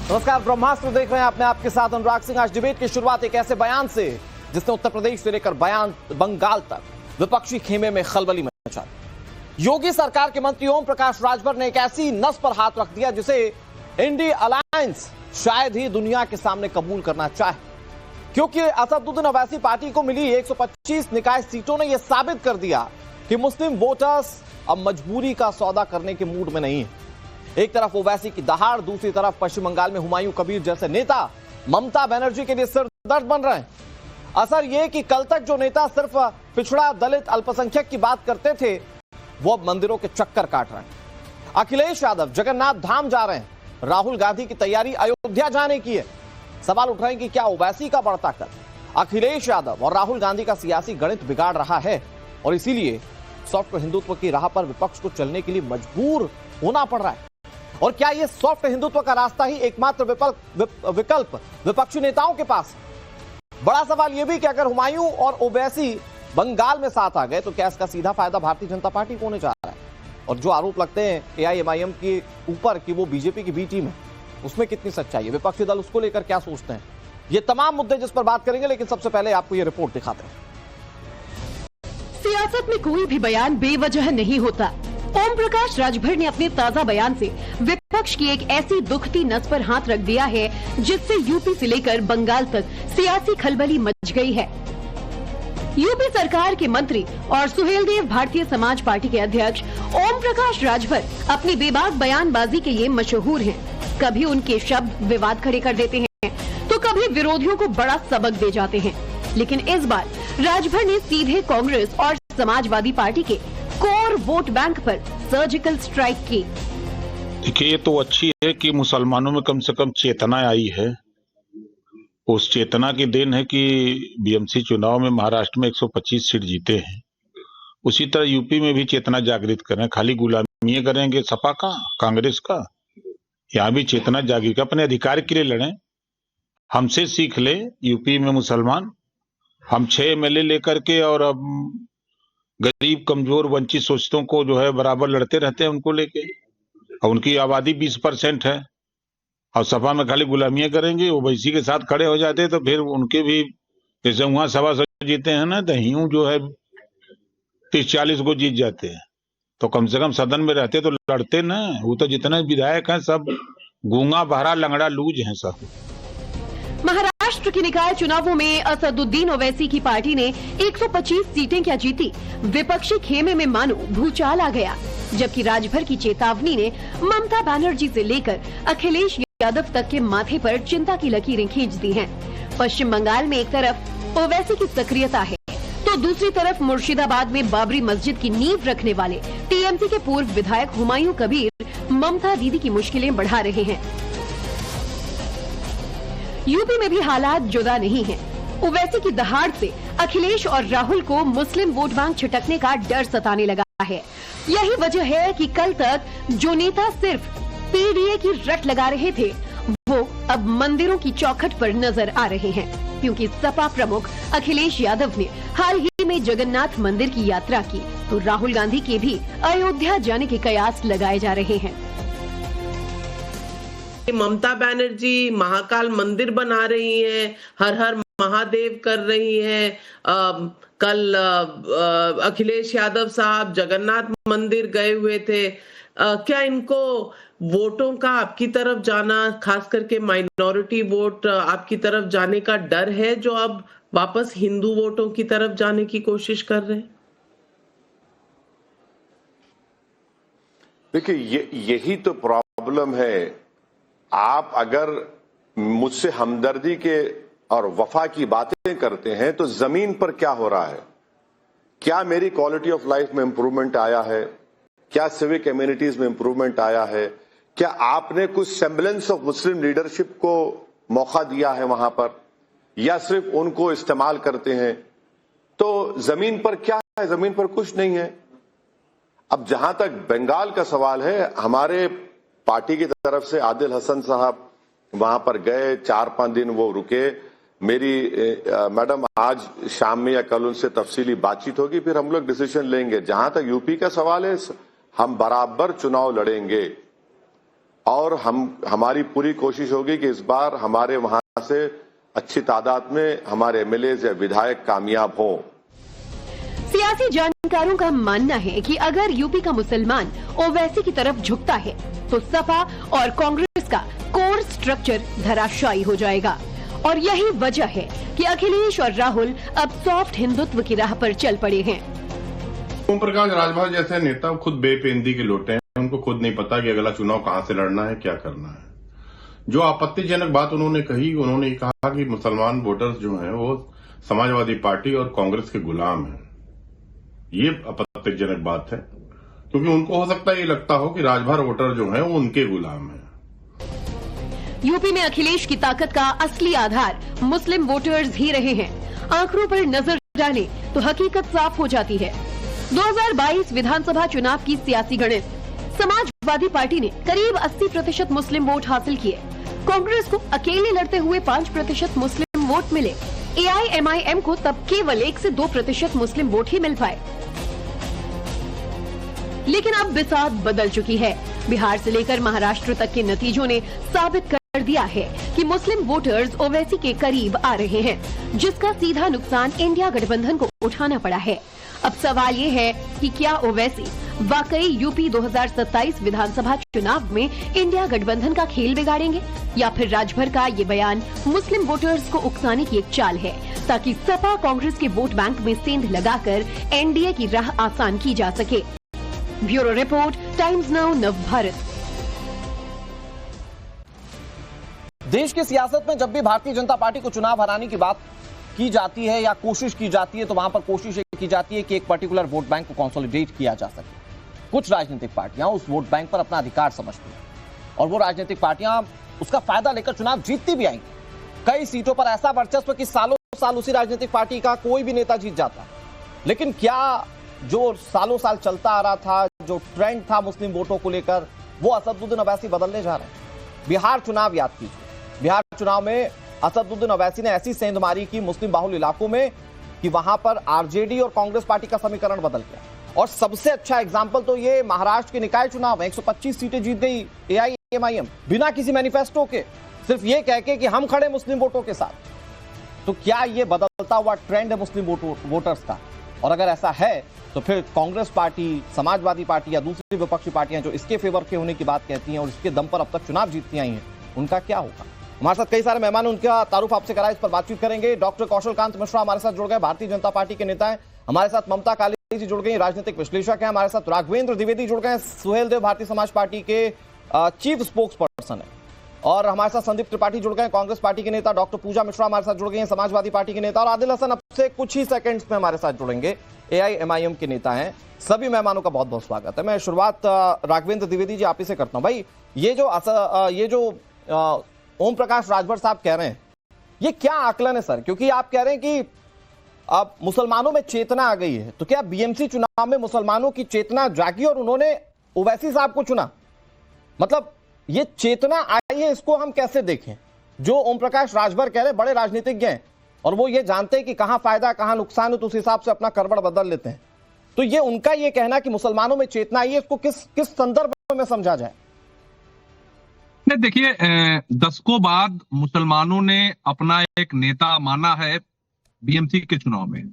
नमस्कार, ब्रह्मास्त्र देख रहे हैं अपने आपके साथ अनुराग सिंह। आज डिबेट की शुरुआत एक ऐसे बयान से जिसने उत्तर प्रदेश से लेकर बंगाल तक विपक्षी खेमे में खलबली मचा दी। योगी सरकार के मंत्री ओम प्रकाश राजभर ने एक ऐसी नस पर हाथ रख दिया जिसे इंडी अलायंस शायद ही दुनिया के सामने कबूल करना चाहे, क्योंकि असदुद्दीन ओवैसी पार्टी को मिली 125 निकाय सीटों ने यह साबित कर दिया कि मुस्लिम वोटर्स अब मजबूरी का सौदा करने के मूड में नहीं है। एक तरफ ओवैसी की दहाड़, दूसरी तरफ पश्चिम बंगाल में हुमायूं कबीर जैसे नेता ममता बनर्जी के लिए सिरदर्द बन रहे हैं। असर यह कि कल तक जो नेता सिर्फ पिछड़ा, दलित, अल्पसंख्यक की बात करते थे, वो अब मंदिरों के चक्कर काट रहे हैं। अखिलेश यादव जगन्नाथ धाम जा रहे हैं। राहुल गांधी की तैयारी अयोध्या जाने की है। सवाल उठ रहे हैं कि क्या ओवैसी का बढ़ता कद अखिलेश यादव और राहुल गांधी का सियासी गणित बिगाड़ रहा है और इसीलिए सॉफ्ट हिंदुत्व की राह पर विपक्ष को चलने के लिए मजबूर होना पड़ रहा है। और क्या यह सॉफ्ट हिंदुत्व का रास्ता ही एकमात्र विकल्प विपक्षी नेताओं के पास है? बड़ा सवाल यह भी कि अगर हुमायूं और ओवैसी बंगाल में साथ आ गए तो क्या इसका सीधा फायदा भारतीय जनता पार्टी को होने जा रहा है? और जो आरोप लगते हैं एआईएमआईएम के ऊपर कि वो बीजेपी की बी टीम है, उसमें कितनी सच्चाई है? विपक्षी दल उसको लेकर क्या सोचते हैं? ये तमाम मुद्दे जिस पर बात करेंगे, लेकिन सबसे पहले आपको ये रिपोर्ट दिखाते हैं। सियासत में कोई भी बयान बेवजह नहीं होता। ओम प्रकाश राजभर ने अपने ताजा बयान से विपक्ष की एक ऐसी दुखती नस पर हाथ रख दिया है जिससे यूपी से लेकर बंगाल तक सियासी खलबली मच गई है। यूपी सरकार के मंत्री और सुहेलदेव भारतीय समाज पार्टी के अध्यक्ष ओम प्रकाश राजभर अपनी बेबाक बयानबाजी के लिए मशहूर हैं। कभी उनके शब्द विवाद खड़े कर देते हैं तो कभी विरोधियों को बड़ा सबक दे जाते हैं। लेकिन इस बार राजभर ने सीधे कांग्रेस और समाजवादी पार्टी के कोर वोट बैंक पर सर्जिकल स्ट्राइक की। देखिए, ये तो अच्छी है कि मुसलमानों में कम से कम चेतना आई है। उस चेतना की देन है कि बीएमसी चुनाव में महाराष्ट्र में 125 सीट जीते हैं। उसी तरह यूपी में भी चेतना जागृत करें। खाली गुलामी करेंगे सपा का, कांग्रेस का, यहाँ भी चेतना जागृत, अपने अधिकार के लिए लड़ें। हमसे सीख ले यूपी में मुसलमान। हम 6 एमएलए लेकर के और अब गरीब, कमजोर, वंचित शोषितों को जो है बराबर लड़ते रहते हैं उनको लेके, और उनकी आबादी 20% है और सपा में खाली गुलामियां करेंगे। ओवैसी के साथ खड़े हो जाते तो फिर उनके भी जैसे वहां 125 जीते हैं ना, तो यूं जो है 30-40 को जीत जाते हैं। तो कम से कम सदन में रहते तो लड़ते ना। वो तो जितने विधायक हैं सब गूंगा, बहरा, लंगड़ा, लूज हैं सब। महाराष्ट्र के निकाय चुनावों में असदुद्दीन ओवैसी की पार्टी ने 125 सीटें क्या जीती, विपक्षी खेमे में मानो भूचाल आ गया। जबकि राजभर की चेतावनी ने ममता बनर्जी से लेकर अखिलेश यादव तक के माथे पर चिंता की लकीरें खींच दी हैं। पश्चिम बंगाल में एक तरफ ओवैसी की सक्रियता है तो दूसरी तरफ मुर्शिदाबाद में बाबरी मस्जिद की नींव रखने वाले टीएमसी के पूर्व विधायक हुमायूं कबीर ममता दीदी की मुश्किलें बढ़ा रहे हैं। यूपी में भी हालात जुदा नहीं है। ओवैसी की दहाड़ से अखिलेश और राहुल को मुस्लिम वोट बैंक छिटकने का डर सताने लगा है। यही वजह है कि कल तक जो नेता सिर्फ पीडीए की रट लगा रहे थे, वो अब मंदिरों की चौखट पर नजर आ रहे हैं, क्योंकि सपा प्रमुख अखिलेश यादव ने हाल ही में जगन्नाथ मंदिर की यात्रा की, तो राहुल गांधी के भी अयोध्या जाने के कयास लगाए जा रहे हैं। ममता बनर्जी महाकाल मंदिर बना रही हैं, हर हर महादेव कर रही हैं। कल अखिलेश यादव साहब जगन्नाथ मंदिर गए हुए थे। क्या इनको वोटों का आपकी तरफ जाना, खास करके माइनॉरिटी वोट आपकी तरफ जाने का डर है, जो अब वापस हिंदू वोटों की तरफ जाने की कोशिश कर रहे हैं? देखिए, यही तो प्रॉब्लम है। आप अगर मुझसे हमदर्दी के और वफा की बातें करते हैं तो जमीन पर क्या हो रहा है? क्या मेरी क्वालिटी ऑफ लाइफ में इंप्रूवमेंट आया है? क्या सिविक कम्युनिटीज में इंप्रूवमेंट आया है? क्या आपने कुछ सेम्बलेंस ऑफ मुस्लिम लीडरशिप को मौका दिया है वहां पर, या सिर्फ उनको इस्तेमाल करते हैं? तो जमीन पर क्या है? जमीन पर कुछ नहीं है। अब जहां तक बंगाल का सवाल है, हमारे पार्टी की तरफ से आदिल हसन साहब वहां पर गए, 4-5 दिन वो रुके। मेरी मैडम आज शाम में या कल उनसे तफसीली बातचीत होगी, फिर हम लोग डिसीजन लेंगे। जहां तक यूपी का सवाल है, हम बराबर चुनाव लड़ेंगे। और हमारी पूरी कोशिश होगी कि इस बार हमारे वहां से अच्छी तादाद में हमारे एमएलए या विधायक कामयाब हों। सियासी जानकारों का मानना है कि अगर यूपी का मुसलमान ओवैसी की तरफ झुकता है तो सपा और कांग्रेस का कोर स्ट्रक्चर धराशायी हो जाएगा और यही वजह है कि अखिलेश और राहुल अब सॉफ्ट हिंदुत्व की राह पर चल पड़े हैं। ओम प्रकाश राजभर जैसे नेता खुद बेपेंदी के लोटे हैं, उनको खुद नहीं पता कि अगला चुनाव कहां से लड़ना है, क्या करना है। जो आपत्तिजनक बात उन्होंने कहा कि मुसलमान वोटर्स जो हैं वो समाजवादी पार्टी और कांग्रेस के गुलाम हैं। ये आपत्तिजनक बात है, क्योंकि उनको हो सकता है ये लगता हो कि राजभर वोटर जो हैं वो उनके गुलाम हैं। यूपी में अखिलेश की ताकत का असली आधार मुस्लिम वोटर्स ही रहे हैं। आंकड़ों पर नजर डालें तो हकीकत साफ हो जाती है। 2022 विधानसभा चुनाव की सियासी गणित, समाजवादी पार्टी ने करीब 80% मुस्लिम वोट हासिल किए। कांग्रेस को अकेले लड़ते हुए 5% मुस्लिम वोट मिले। AIMIM को तब केवल 1 से 2% मुस्लिम वोट ही मिल पाए। लेकिन अब बिसात बदल चुकी है। बिहार से लेकर महाराष्ट्र तक के नतीजों ने साबित कर दिया है कि मुस्लिम वोटर्स ओवैसी के करीब आ रहे हैं, जिसका सीधा नुकसान इंडिया गठबंधन को उठाना पड़ा है। अब सवाल ये है कि क्या ओवैसी वाकई यूपी 2027 विधानसभा चुनाव में इंडिया गठबंधन का खेल बिगाड़ेंगे, या फिर राजभर का ये बयान मुस्लिम वोटर्स को उकसाने की एक चाल है ताकि सपा कांग्रेस के वोट बैंक में सेंध लगाकर एनडीए की राह आसान की जा सके। ब्यूरो रिपोर्ट, टाइम्स नाउ, नव भारत। देश की सियासत में जब भी भारतीय जनता पार्टी को चुनाव हराने की बात की जाती है या कोशिश की जाती है तो वहां पर कोशिश की जाती है कि एक पर्टिकुलर वोट बैंक को कंसोलिडेट किया जा सके। कुछ राजनीतिक पार्टियां उस वोट बैंक पर अपना अधिकार समझती हैं और वो राजनीतिक पार्टियां उसका फायदा लेकर चुनाव जीतती भी आएंगी। कई सीटों पर ऐसा वर्चस्व कि सालों साल उसी राजनीतिक पार्टी का कोई भी नेता जीत जाता। लेकिन क्या जो सालों साल चलता आ रहा था, जो ट्रेंड था मुस्लिम वोटों को लेकर, वो असदुद्दीन अवैसी बदलने जा रहे हैं? बिहार चुनाव याद कीजिए। बिहार चुनाव में असदुद्दीन अवैसी ने ऐसी सेंध मारी कि मुस्लिम बाहुल इलाकों में कि वहां पर आरजेडी और कांग्रेस पार्टी का समीकरण बदल गया। और सबसे अच्छा एग्जाम्पल तो ये महाराष्ट्र के निकाय चुनाव में 125 सीटें जीत गई AIMIM बिना किसी मैनिफेस्टो के, सिर्फ ये कह के कि हम खड़े मुस्लिम वोटों के साथ। तो क्या ये बदलता हुआ ट्रेंड है मुस्लिम वोटर्स का? और अगर ऐसा है तो फिर कांग्रेस पार्टी, समाजवादी पार्टी या दूसरी विपक्षी पार्टियां जो इसके फेवर के होने की बात कहती हैं और इसके दम पर अब तक चुनाव जीतती आई हैं, उनका क्या होगा? हमारे साथ कई सारे मेहमान, उनका तारुफ आपसे करा, इस पर बातचीत करेंगे। डॉक्टर कौशल कांत मिश्रा हमारे साथ जुड़ गए, भारतीय जनता पार्टी के नेता हैं। हमारे साथ ममता काली जी जुड़ गई, राजनीतिक विश्लेषक हैं। हमारे साथ राघवेंद्र द्विवेदी जुड़ गए, सुहेल देव भारतीय समाज पार्टी के चीफ स्पोक्स पर्सन है। और हमारे साथ संदीप त्रिपाठी जुड़ गए, कांग्रेस पार्टी के नेता। डॉक्टर पूजा मिश्रा हमारे साथ जुड़ गई हैं, समाजवादी पार्टी के नेता। और आदिल हसन अब से कुछ ही सेकंड्स में हमारे साथ जुड़ेंगे, AIMIM के नेता हैं। सभी मेहमानों का बहुत बहुत स्वागत है। मैं शुरुआत राघवेंद्र द्विवेदी जी आप ही से करता हूं। भाई, ये जो ओम प्रकाश राजभर साहब कह रहे हैं, ये क्या आकलन है सर? क्योंकि आप कह रहे हैं कि अब मुसलमानों में चेतना आ गई है, तो क्या BMC चुनाव में मुसलमानों की चेतना जागी और उन्होंने ओवैसी साहब को चुना? मतलब ये चेतना आई है, इसको हम कैसे देखें? जो ओम प्रकाश राजभर कह रहे हैं, बड़े राजनीतिज्ञ हैं और वो ये जानते हैं कि कहां फायदा कहां नुकसान है, तो उस हिसाब से अपना करवड़ बदल लेते हैं। तो ये उनका ये कहना कि मुसलमानों में चेतना आई है, इसको किस संदर्भ में समझा जाए? नहीं, देखिए, दशकों बाद मुसलमानों ने अपना एक नेता माना है BMC के चुनाव में।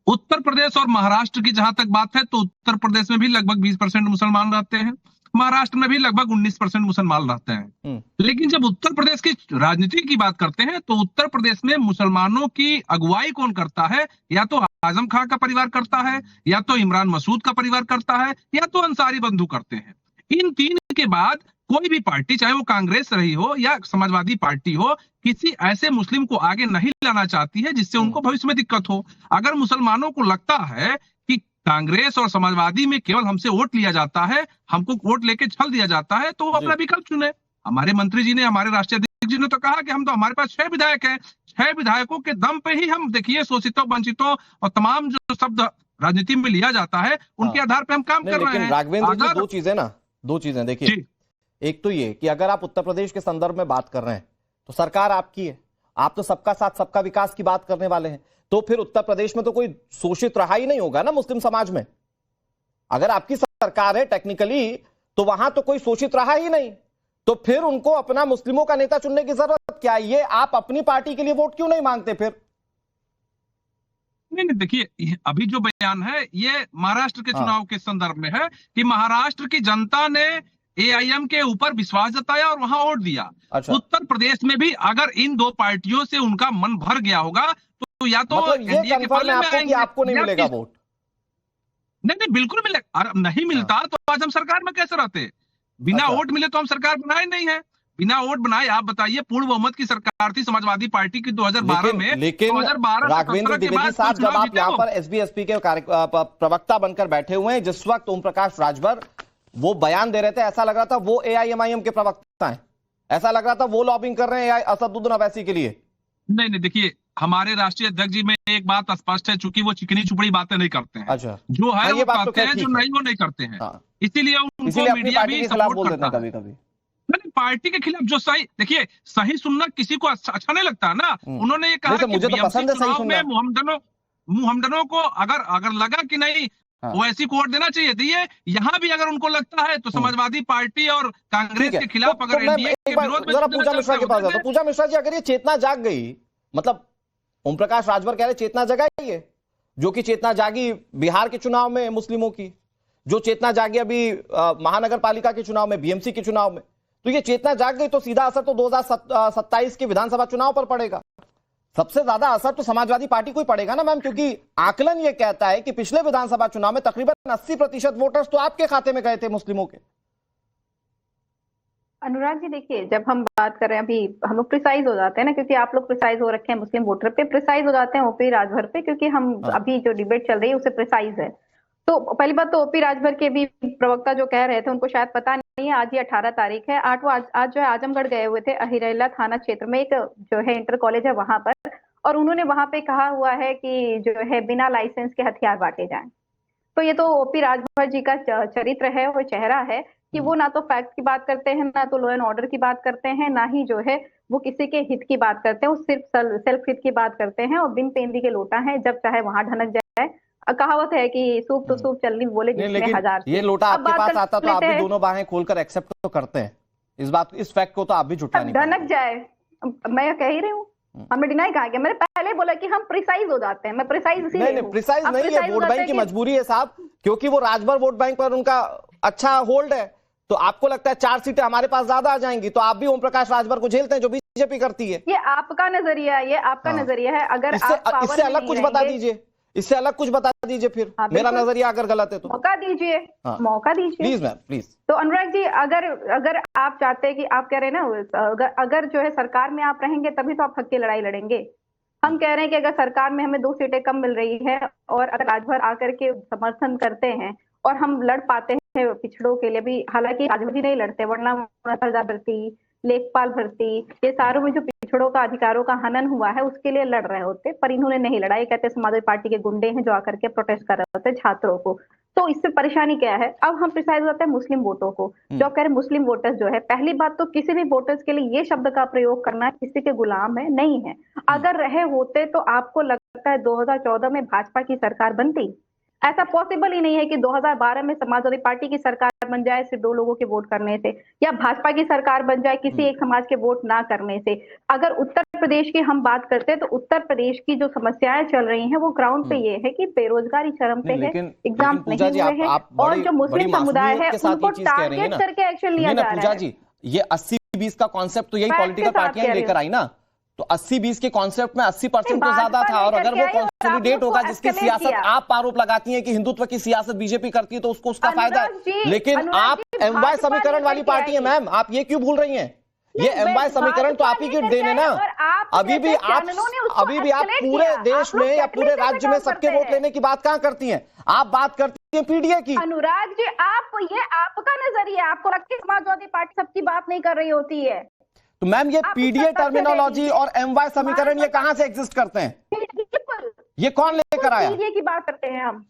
उत्तर प्रदेश और महाराष्ट्र की जहां तक बात है तो उत्तर प्रदेश में भी लगभग 20% मुसलमान रहते हैं, महाराष्ट्र में भी लगभग 19% मुसलमान रहते हैं। लेकिन जब उत्तर प्रदेश की राजनीति की बात करते हैं तो उत्तर प्रदेश में मुसलमानों की अगुवाई कौन करता है? या तो आजम खां का परिवार करता है, या तो इमरान मसूद का परिवार करता है, या तो अंसारी बंधु करते हैं। इन तीन के बाद कोई भी पार्टी, चाहे वो कांग्रेस रही हो या समाजवादी पार्टी हो, किसी ऐसे मुस्लिम को आगे नहीं लाना चाहती है जिससे उनको भविष्य में दिक्कत हो। अगर मुसलमानों को लगता है कि कांग्रेस और समाजवादी में केवल हमसे वोट लिया जाता है, हमको वोट लेके छल दिया जाता है, तो वो अपना विकल्प चुने। हमारे मंत्री जी ने, हमारे राष्ट्रीय अध्यक्ष जी ने तो कहा कि हम तो, हमारे पास 6 विधायक हैं, 6 विधायकों के दम पे ही हम, देखिए, शोषितों, वंचितों और तमाम जो शब्द राजनीति में लिया जाता है उनके आधार पर हम काम कर रहे हैं। राघवेंद्र जी, दो चीजें देखिए, एक तो ये कि अगर आप उत्तर प्रदेश के संदर्भ में बात कर रहे हैं तो सरकार आपकी है, आप तो सबका साथ सबका विकास की बात करने वाले हैं, तो फिर उत्तर प्रदेश में तो कोई शोषित रहा ही नहीं होगा ना मुस्लिम समाज में। अगर आपकी सरकार है टेक्निकली, तो वहां तो कोई शोषित रहा ही नहीं, तो फिर उनको अपना मुस्लिमों का नेता चुनने की जरूरत क्या है? ये आप अपनी पार्टी के लिए वोट क्यों नहीं मांगते फिर? नहीं, देखिए अभी जो बयान है ये महाराष्ट्र के चुनाव के संदर्भ में है कि महाराष्ट्र की जनता ने एआईएम के ऊपर विश्वास जताया और वहां वोट दिया। अच्छा। उत्तर प्रदेश में भी अगर इन दो पार्टियों से उनका मन भर गया होगा तो या तो मतलब ये एनडीए के कंफर्म पाले है में आपको कि आएंगे आपको नहीं या मिलेगा फिर- वोट? नहीं बिल्कुल मिलेगा। अरे नहीं मिलता तो आज हम सरकार में कैसे रहते? बिना अच्छा। वोट मिले तो हम सरकार बनाए नहीं है। बिना वोट बनाए आप बताइए, पूर्ण बहुमत की सरकार थी समाजवादी पार्टी की 2012 में। लेकिन 2012 राघवेंद्र द्विवेदी साहब, जब आप यहाँ पर एसबीएसपी के प्रवक्ता बनकर बैठे हुए हैं, जिस वक्त ओम प्रकाश राजभर वो बयान दे रहे थे, ऐसा लग रहा था वो एआईएमआईएम के प्रवक्ता हैं, ऐसा लग रहा था वो लॉबिंग कर रहे हैं असदुद्दीन अवैसी के लिए। नहीं, देखिए हमारे राष्ट्रीय अध्यक्ष जी में एक बात स्पष्ट है, चूंकि वो चिकनी चुपड़ी बातें नहीं करते हैं। अच्छा। जो है वो बात तो कहते हैं, ठीक जो है। नहीं वो नहीं करते हैं। हाँ। इसीलिए उनको अपनी मीडिया पार्टी भी के खिलाफ सपोर्ट बोल देते करता हैं है। कभी-कभी। नहीं, पार्टी के खिलाफ जो सही, देखिए सही सुनना किसी को अच्छा नहीं लगता ना। उन्होंने ये कहा तो कि मुझे तो बीएमसी पसंद है सही चुनाव में सुनना। मुहम्मदनों को अगर लगा कि नहीं हाँ। वैसी को वोट देना चाहिए, दिए। यहाँ भी अगर उनको लगता है तो समाजवादी पार्टी और कांग्रेस के खिलाफ तो अगर मैं एनडीए के एक बार विरोध में जरा पूजा मिश्रा के पास जाता हूं। पूजा मिश्रा जी, अगर ये चेतना जाग गई, मतलब ओम प्रकाश राजभर कह रहे चेतना जगाई है, जो कि चेतना जागी बिहार के चुनाव में मुस्लिमों की, जो चेतना जागी अभी महानगर पालिका के चुनाव में, बीएमसी के चुनाव में, तो ये चेतना जाग गई तो सीधा असर तो 2027 के विधानसभा चुनाव पर पड़ेगा। सबसे ज्यादा असर तो समाजवादी पार्टी को ही पड़ेगा ना मैम, क्योंकि आकलन ये कहता है कि पिछले विधानसभा चुनाव में तकरीबन 80% वोटर्स तो आपके खाते में गए थे मुस्लिमों के। अनुराग जी देखिए, जब हम बात कर रहे हैं, अभी हम लोग प्रिसाइज हो जाते हैं ना, क्योंकि आप लोग प्रिसाइज हो रखे हैं मुस्लिम वोटर पे, प्रिसाइज हो जाते हैं ओपी राजभर पे, क्योंकि हम अभी जो डिबेट चल रही है उसे प्रिसाइज है। तो पहली बात तो ओपी राजभर के भी प्रवक्ता जो कह रहे थे उनको शायद पता नहीं है, आज ही 18 तारीख है। आज जो है आजमगढ़ गए हुए थे, अहिरैला थाना क्षेत्र में एक जो है इंटर कॉलेज है वहां पर, और उन्होंने वहां पे कहा हुआ है कि जो है बिना लाइसेंस के हथियार बांटे जाएं। तो ये तो ओपी राजभर जी का चरित्र है, वो चेहरा है कि वो ना तो फैक्ट की बात करते हैं, ना तो लॉ एंड ऑर्डर की बात करते हैं, ना ही जो है वो किसी के हित की बात करते हैं। वो सिर्फ सेल्फ हित की बात करते हैं और बिन पेंदी के लोटा है, जब चाहे वहां ढनक जाए। कहावत है कि सूप तो सूप चलनी बोले जिसमें हजार। ये लोटा आपके पास आता तो आप भी दोनों बाहें खोलकर एक्सेप्ट तो करते हैं। इस फैक्ट को तो आप भी झुठला नहीं ढनक जाए, मैं कह ही रही हूँ, हमने डिनाई कहा गया। मैंने पहले बोला कि हम प्रिसाइज हो जाते हैं, मैं प्रिसाइज इसीलिए नहीं प्रिसाइज नहीं है, वोट बैंक की मजबूरी है साहब, क्योंकि वो राजभर वोट बैंक पर उनका अच्छा होल्ड है। तो आपको लगता है 4 सीटें हमारे पास ज्यादा आ जाएंगी, तो आप भी ओम प्रकाश राजभर को झेलते हैं जो बीजेपी करती है। ये आपका नजरिया है, ये आपका नजरिया है। अगर इससे अलग कुछ बता दीजिए, इससे अलग कुछ बता दीजिए फिर। मेरा नजरिया अगर गलत है तो मौका दीजिए, मौका दीजिए प्लीज मैम, प्लीज। तो अनुराग जी, अगर आप चाहते हैं कि आप कह रहे हैं ना, अगर जो है सरकार में आप रहेंगे तभी तो आप हक की लड़ाई लड़ेंगे। हम कह रहे हैं कि अगर सरकार में हमें 2 सीटें कम मिल रही है और अगर राजभर आकर के समर्थन करते हैं और हम लड़ पाते हैं पिछड़ों के लिए भी, हालांकि राजभर जी नहीं लड़ते, वरना भर्ती, लेखपाल भर्ती, ये सारों में जो पिछड़ों का अधिकारों का हनन हुआ है उसके लिए लड़ रहे होते, पर इन्होंने नहीं लड़ा। ये कहते समाजवादी पार्टी के गुंडे हैं जो आकर के प्रोटेस्ट कर रहे होते छात्रों को। तो इससे परेशानी क्या है? अब हम प्रिसाइज होते हैं मुस्लिम वोटों को, जो कह रहे मुस्लिम वोटर्स जो है, पहली बात तो किसी भी वोटर्स के लिए ये शब्द का प्रयोग करना किसी के गुलाम है नहीं है। अगर रहे होते तो आपको लगता है 2014 में भाजपा की सरकार बनती? ऐसा पॉसिबल ही नहीं है कि 2012 में समाजवादी पार्टी की सरकार बन जाए सिर्फ 2 लोगों के वोट करने से, या भाजपा की सरकार बन जाए किसी एक समाज के वोट ना करने से। अगर उत्तर प्रदेश की हम बात करते हैं तो उत्तर प्रदेश की जो समस्याएं चल रही हैं वो ग्राउंड पे ये है कि बेरोजगारी चरम पे है, एग्जाम नहीं हुए हैं, और जो मुस्लिम समुदाय है उनको टारगेट करके एक्शन लिया जा रहा है। जी, ये 80-20 का कॉन्सेप्ट तो यही पॉलिटिकल पार्टियां लेकर आई ना, तो 80-20 के कॉन्सेप्ट में 80% तो ज्यादा था, और अगर वो कंसोलिडेट होगा जिसकी सियासत आप आरोप लगाती हैं कि हिंदुत्व की सियासत बीजेपी करती है, तो उसको उसका फायदा है। लेकिन आप एमवाय समीकरण वाली पार्टी है मैम, आप ये क्यों भूल रही हैं? ये एमवाय समीकरण तो आप ही की देन है ना। अभी भी आप पूरे देश में या पूरे राज्य में सबके वोट लेने की बात कहां करती हैं? आप बात करती हैं पीडीए की। अनुराग जी, ये आपका नजरिया, आपको लगता है समाजवादी पार्टी सबकी बात नहीं कर रही होती है? तो मैम ये पीडीए टर्मिनोलॉजी और एमवाय समीकरण ये कहां से एग्जिस्ट करते हैं? ये कौन लेकर आया? पीडीए की बात करते हैं हम।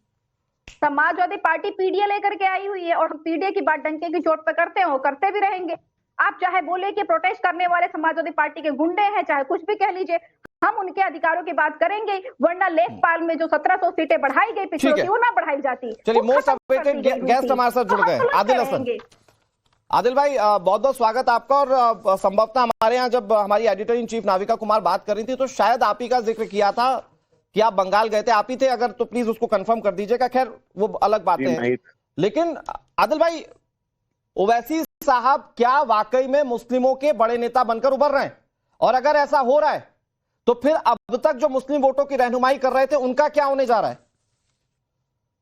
समाजवादी पार्टी पीडीए लेकर के आई हुई है और पीडीए की बात डंके की चोट पर करते हैं, वो करते भी रहेंगे। आप चाहे बोले कि प्रोटेस्ट करने वाले समाजवादी पार्टी के गुंडे हैं, चाहे कुछ भी कह लीजिए, हम उनके अधिकारों की बात करेंगे, वरना लेखपाल में जो 1700 सीटें बढ़ाई गई पिछड़ों की, वो ना बढ़ाई जाती। चलिए, मोस्ट अवेटेड गेस्ट हमारे साथ जुड़ गए, आदिल हसन। आदिल भाई बहुत बहुत स्वागत आपका। और संभवतः हमारे यहाँ जब हमारी editor in chief Navika Kumar बात कर रही थी तो शायद आप ही का जिक्र किया था कि आप बंगाल गए थे। आप ही थे, अगर तो प्लीज उसको कंफर्म कर दीजिएगा। खैर वो अलग बातें हैं, लेकिन आदिल भाई ओवैसी साहब क्या वाकई में मुस्लिमों के बड़े नेता बनकर उभर रहे हैं? और अगर ऐसा हो रहा है तो फिर अब तक जो मुस्लिम वोटों की रहनुमाई कर रहे थे उनका क्या होने जा रहा है?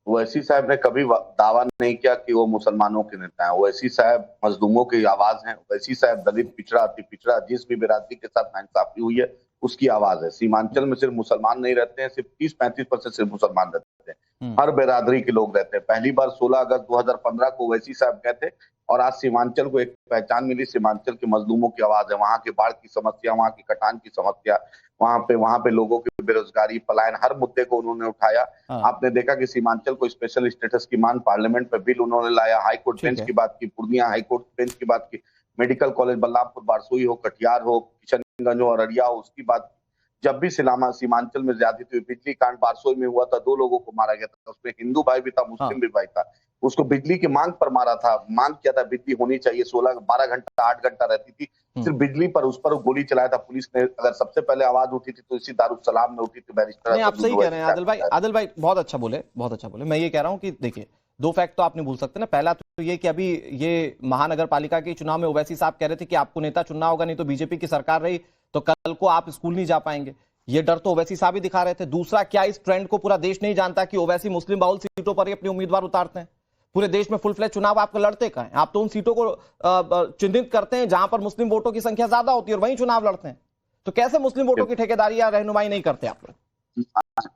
ओवैसी साहब ने कभी दावा नहीं किया कि वो मुसलमानों के नेता हैं। ओवैसी साहब मजलूमों की आवाज हैं। ओवैसी साहब दलित, पिछड़ा, अति पिछड़ा, जिस भी बिरादरी के साथ नाइंसाफी हुई है उसकी आवाज है। सीमांचल में सिर्फ मुसलमान नहीं रहते हैं, सिर्फ 30-35% सिर्फ मुसलमान रहते हैं, हर बिरादरी के लोग रहते हैं। पहली बार 16 अगस्त 2015 को ओवैसी साहब गए थे और आज सीमांचल को एक पहचान मिली। सीमांचल के मजलूमों की आवाज है। वहां के बाढ़ की समस्या, वहां की कटान की समस्या, वहां पे लोगों की बेरोजगारी, पलायन, हर मुद्दे को उन्होंने उठाया। आपने देखा कि सीमांचल को स्पेशल स्टेटस की मांग, पार्लियामेंट पे बिल उन्होंने लाया, हाईकोर्ट बेंच की बात की, पूर्णिया हाईकोर्ट बेंच की बात की, मेडिकल कॉलेज बलरामपुर बारसोई हो, कटिहार हो, किशनगंज हो, अररिया हो, उसकी बात। जब भी सीमांचल में ज्यादती हुई, बिजली कांड बारसोई में हुआ था, 2 लोगों को मारा गया था, उसमें हिंदू भाई भी था, मुस्लिम भी भाई था। उसको बिजली की मांग पर मारा था। मांग किया था बिजली होनी चाहिए, 12 घंटा 8 घंटा रहती थी, सिर्फ बिजली पर उस पर गोली चलाया था पुलिस ने। अगर सबसे पहले आवाज उठी थी तो इसी दारुसलाम में उठी थी। बैरिस्टर नहीं, आप सही कह रहे हैं आदिल भाई। आदिल भाई बहुत अच्छा बोले, बहुत अच्छा बोले। मैं ये कह रहा हूं कि देखिए 2 फैक्ट तो आप नहीं भूल सकते ना। पहला तो ये कि अभी ये महानगर पालिका के चुनाव में ओवैसी साहब कह रहे थे कि आपको नेता चुनना होगा, नहीं तो बीजेपी की सरकार रही तो कल को आप स्कूल नहीं जा पाएंगे। ये डर तो ओवैसी साहब ही दिखा रहे थे। दूसरा, क्या इस ट्रेंड को पूरा देश नहीं जानता कि ओवैसी मुस्लिम बहुल सीटों पर ही अपने उम्मीदवार उतारते हैं? पूरे देश में फुल फ्लैश चुनाव आप लड़ते कहां हैं? आप तो उन सीटों को चिन्हित करते हैं जहां पर मुस्लिम वोटों की संख्या ज्यादा होती है और वहीं चुनाव लड़ते हैं। तो कैसे मुस्लिम वोटों की ठेकेदारी या रहनुमाई नहीं करते आप लोग?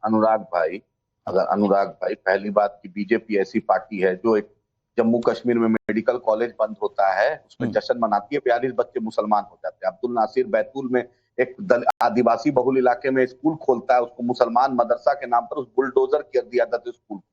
अनुराग भाई, पहली बात की बीजेपी ऐसी पार्टी है जो एक जम्मू कश्मीर में मेडिकल कॉलेज बंद होता है, उसमें जश्न मनाती है, 42 बच्चे मुसलमान हो जाते हैं। अब्दुल नासिर बैतूल में एक आदिवासी बहुल इलाके में स्कूल खोलता है, उसको मुसलमान मदरसा के नाम पर उस बुलडोजर कर दिया था स्कूल को।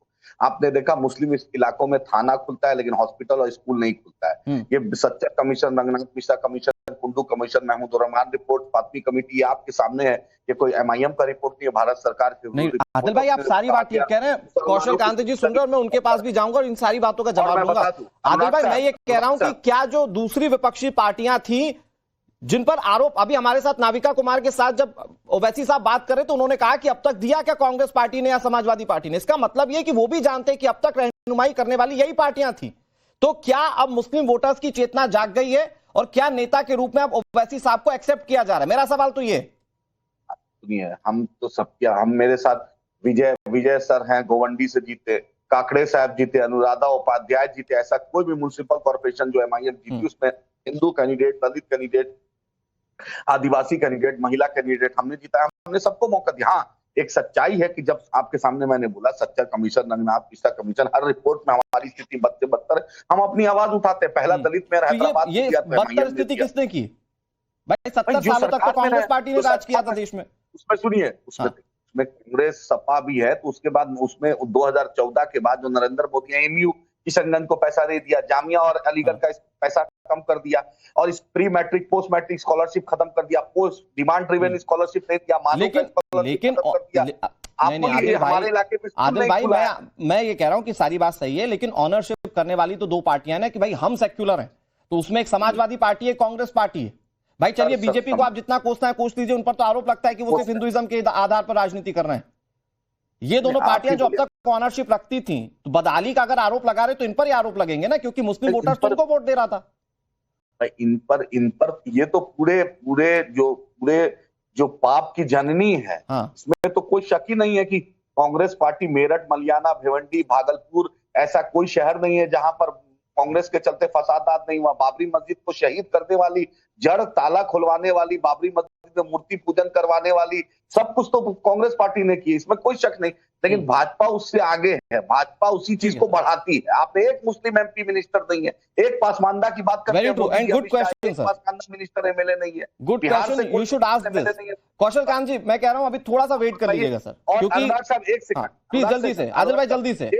आपने देखा मुस्लिम इलाकों में थाना खुलता है लेकिन हॉस्पिटल और स्कूल नहीं खुलता है। ये Sachar commission, Ranganath Mishra commission, Kundu commission, Mahmood Rahman report, Fatmi committee, ये आपके सामने है। ये कोई MIM का रिपोर्ट नहीं है, भारत सरकार की। नहीं आदिल भाई, आप सारी बात ठीक कह रहे हैं। कौशल कांति जी सुन रहे और मैं उनके पास भी जाऊंगा और इन सारी बातों का जवाब दूंगा। आदिल भाई, मैं ये कह रहा हूं कि क्या जो दूसरी विपक्षी पार्टियां थी जिन पर आरोप, अभी हमारे साथ नाविका कुमार के साथ जब ओवैसी साहब बात कर रहे तो उन्होंने कहा कि अब तक दिया क्या कांग्रेस पार्टी ने या समाजवादी पार्टी ने? इसका मतलब यह कि वो भी जानते हैं कि अब तक रहनुमाई करने वाली यही पार्टियां थी। तो क्या अब मुस्लिम वोटर्स की चेतना जाग गई है और क्या नेता के रूप में अब ओवैसी साहब को एक्सेप्ट किया जा रहा है? मेरा सवाल तो ये सुनिए, हम तो सबके, हम मेरे साथ विजय सर हैं, गोवंडी से जीते, काकड़े साहब जीते, अनुराधा उपाध्याय जीते। ऐसा कोई भी म्युनिसिपल कॉर्पोरेशन जो MIM जीती उसमें हिंदू कैंडिडेट, दलित कैंडिडेट, आदिवासी कैंडिडेट, महिला कैंडिडेट हमने जीता। हमने सबको मौका दिया। हाँ, एक सच्चाई है कि जब आपके सामने मैंने बोला सच्चर कमीशन, रंगनाथ मिश्रा कमीशन, हर रिपोर्ट में हमारी स्थिति बदतर, हम अपनी आवाज उठाते हैं। पहला दलित में हैदराबाद ये बदतर स्थिति किसने की भाई? 70 सालों तक तो कांग्रेस पार्टी ने राज किया था देश में। उसमें सुनिए, उसमें कांग्रेस सपा भी है, तो उसके बाद उसमें 2014 के बाद जो नरेंद्र मोदी ने MU किशनगंज को पैसा दे दिया, जामिया और अलीगढ़ का पैसा कम कर दिया, और इस pre matric post matric scholarship खत्म कर दिया, पोस्ट डिमांड ड्रिवेन स्कॉलरशिप दे दिया, लेकिन हमारे इलाके में। आदिल भाई, मैं ये कह रहा हूं कि सारी बात सही है, लेकिन ऑनरशिप करने वाली तो 2 पार्टियां ना कि भाई हम सेक्युलर हैं, तो उसमें एक समाजवादी पार्टी है, कांग्रेस पार्टी है। भाई चलिए, बीजेपी को आप जितना कोसना है कोस लीजिए, उन पर तो आरोप लगता है कि वो सिर्फ हिंदुइज्म के आधार पर राजनीति कर रहे हैं। ये दोनों पार्टियां जो अब तक ऑनरशिप रखती थी, तो बदहाली का अगर आरोप लगा रहे तो इन पर ही आरोप लगेंगे ना, क्योंकि मुस्लिम वोटर्स तो उनको वोट दे रहा था। इन पर ये तो पूरे जो पाप की जननी है, इसमें तो कोई शक ही नहीं है कि कांग्रेस पार्टी मेरठ, मलियाना, भिवंडी, भागलपुर, ऐसा कोई शहर नहीं है जहां पर कांग्रेस के चलते फसादात नहीं हुआ। बाबरी मस्जिद को शहीद करने वाली, जड़ ताला खुलवाने वाली, बाबरी मस्जिद में मूर्ति पूजन करवाने वाली, सब कुछ तो कांग्रेस पार्टी ने की, इसमें कोई शक नहीं। लेकिन भाजपा उससे आगे है, भाजपा उसी चीज को बढ़ाती है। आप एक मुस्लिम MP मिनिस्टर नहीं है, एक पासमानदा की बात करते हैं, good question sir, Pasmanda minister MLA नहीं है, good question, you should ask this. Kaushal Kant ji, मैं कह रहा हूं अभी थोड़ा सा वेट कर लीजिएगा सर, क्योंकि एक सेकंड प्लीज जल्दी से, आदिल भाई जल्दी से।